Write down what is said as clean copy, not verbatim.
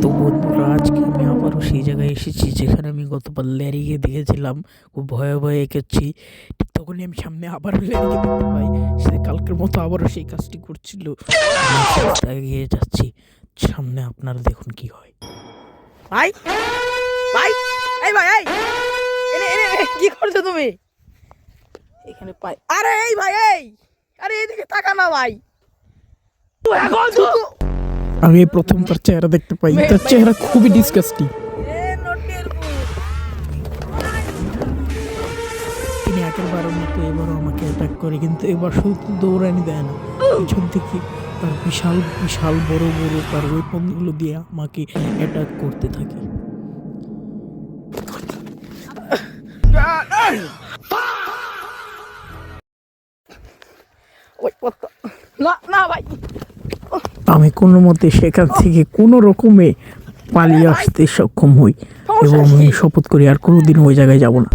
তো বন্ধুরা, আজকে আমি আবারও সেই জায়গায় এসেছি যেখানে আমি গতবার ল্যারিকে দেখেছিলাম। খুব ভয়ে ভয়ে এঁকেছি। ঠিক তখনই আমি সামনে আবারও ল্যারিকে দেখতে পাই। সে কালকের মতো আবারও সেই কাজটি করছিল। আমি আস্তে আস্তে এগিয়ে যাচ্ছি। সামনে আপনারা দেখুন কি হয়। ভাই ভাই এই ভাই এই এনে এনে এনে, কি করছো তুমি এখানে? পাই আরে এই ভাই এই আরে এইদিকে তাকা না ভাই। আমি এই প্রথম তার চেহারা দেখতে পাই। তার চেহারা খুবই ডিসকাস্টিং। তিনি আগের বারের মতো এবারও আমাকে অ্যাটাক করে, কিন্তু এবার শুধু দৌড়ানি দেয় না, পিছন থেকে তার বিশাল বিশাল বড় বড় তার ওয়েপনগুলো দিয়ে আমাকে অ্যাটাক করতে থাকে। না না ভাই, আমি কোনো মতে সেখান থেকে কোনো রকমে পালিয়ে আসতে সক্ষম হই এবং আমি শপথ করি আর কোনোদিন ওই জায়গায় যাব না।